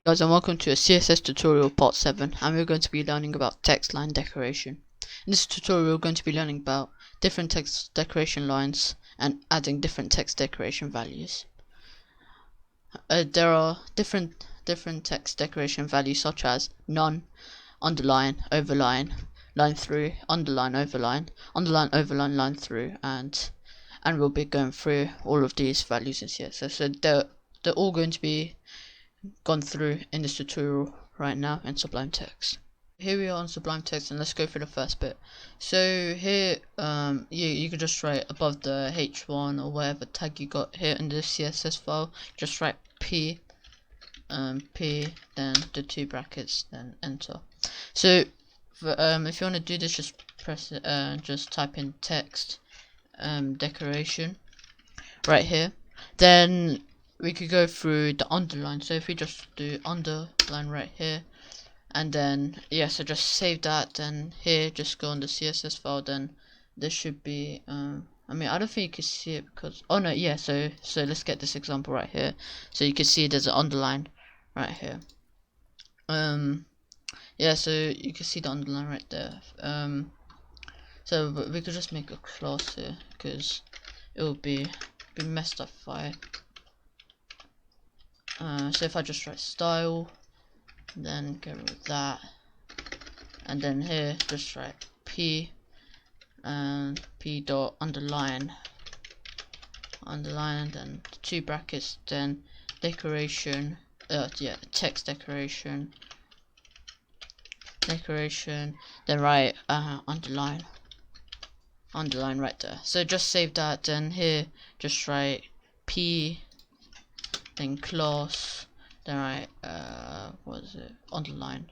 Guys, and welcome to a CSS tutorial part 7, and we're going to be learning about text line decoration. In this tutorial we're going to be learning about different text decoration lines and adding different text decoration values. There are different text decoration values such as none, underline, overline, line through, underline, overline, line through, and we'll be going through all of these values in CSS. So they're all going to be gone through in this tutorial right now in Sublime Text. Here we are on Sublime Text, and let's go through the first bit. So here you could just write above the h1 or whatever tag you got here in the CSS file, just write p, then the 2 brackets, then enter. So if you want to do this, just press just type in text decoration right here. Then we could go through the underline. So if we just do underline right here, and then so just save that, and here just go on the CSS file, then this should be I mean, I don't think you can see it because so let's get this example right here. So you can see there's an underline right here. So you can see the underline right there. So we could just make a class here because it will be messed up if I so if I just write style, then get rid of that, and then here just write p and p dot underline, and then 2 brackets, then decoration, text decoration, then write underline right there. So just save that, then here just write p, then class, then write underline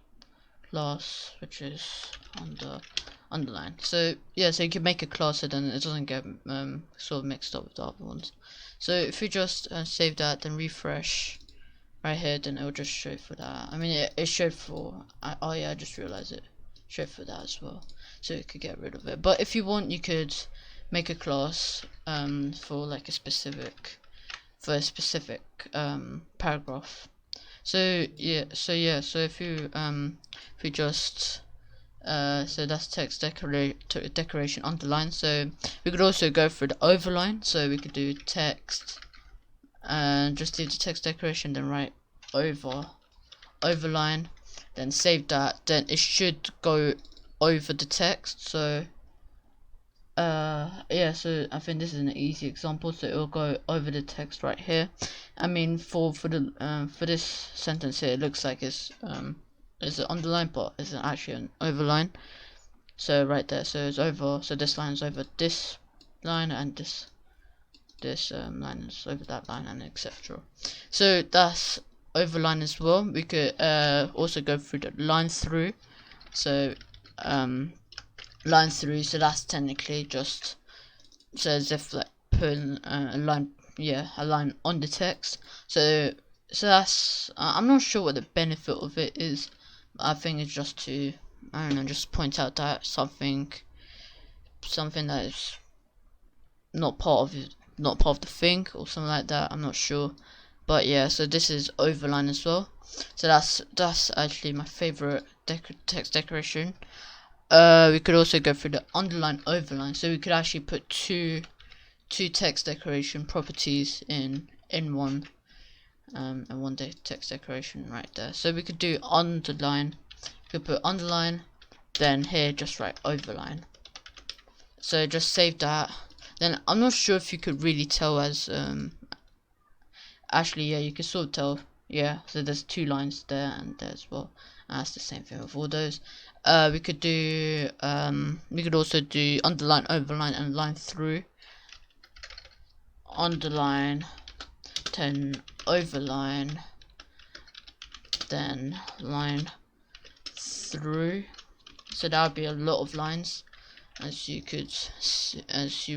class, which is underline. So so you can make a class so then it doesn't get sort of mixed up with the other ones. So if you just save that, then refresh right here, then it will just show for that. I mean, it showed for I just realized it showed for that as well, so you could get rid of it. But if you want, you could make a class for like a specific paragraph. So if you just so that's text decoration underline. So we could also go for the overline. So we could do text and just leave the text decoration, then write overline, then save that, then it should go over the text. So so I think this is an easy example, so it will go over the text right here. I mean, for this sentence here, it looks like it's an underline, but it's actually an overline. So right there, so it's over, so this line is over this line, and this line is over that line, and etc. So that's overline as well. We could also go through the line through. So line through, so that's technically just as if like putting a line on the text. So that's I'm not sure what the benefit of it is. I think it's just to, I don't know, just point out that something that is not part of the thing or something like that. I'm not sure, but so this is overline as well. So that's actually my favorite text decoration. We could also go through the underline overline, so we could actually put two text decoration properties in one and one text decoration right there. So we could do underline, we could put underline, then here just write overline. So just save that. Then I'm not sure if you could really tell as actually you can sort of tell. So there's 2 lines there and there as well, and that's the same thing with all those. We could do we could also do underline, overline, and line through. Underline, then overline, then line through. So that would be a lot of lines, as you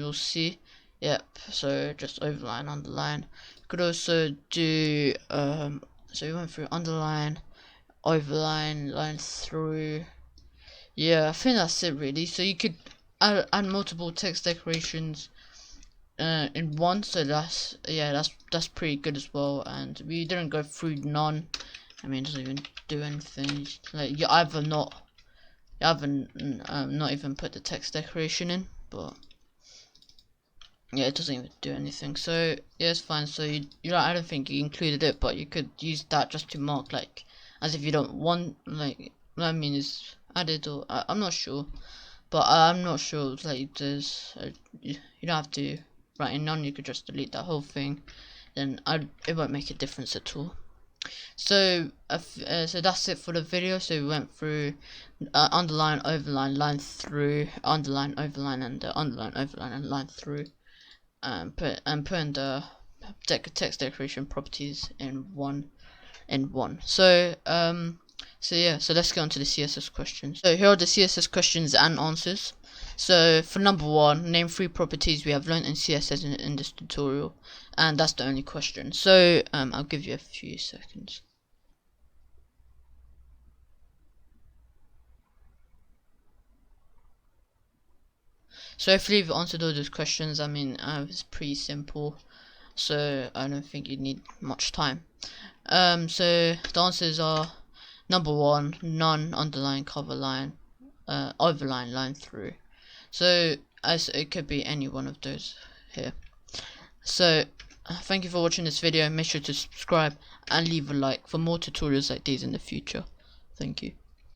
will see. So just overline, underline. You could also do so we went through underline, overline, line through. I think that's it really. So you could add multiple text decorations in one, so that's pretty good as well. And we didn't go through none I mean, it doesn't even do anything. Like you either not, you haven't not even put the text decoration in, but yeah, it doesn't even do anything. So yeah, it's fine. So I don't think you included it, but you could use that just to mark like as if you don't want like. I mean, it's added or I'm not sure, but I'm not sure. Like there's you don't have to write in none. You could just delete that whole thing. Then it won't make a difference at all. So so that's it for the video. So we went through underline, overline, line through, underline, overline, and underline, overline, and line through. Putting the text decoration properties in one. So yeah, so let's get on to the CSS questions. So here are the CSS questions and answers. So for number 1, name 3 properties we have learned in CSS in this tutorial, and that's the only question. So I'll give you a few seconds. So hopefully you've answered all those questions. I mean, it's pretty simple, so I don't think you need much time. So the answers are number 1, none, underline, cover line, overline, line through. So as it could be any one of those here. So thank you for watching this video. Make sure to subscribe and leave a like for more tutorials like these in the future. Thank you.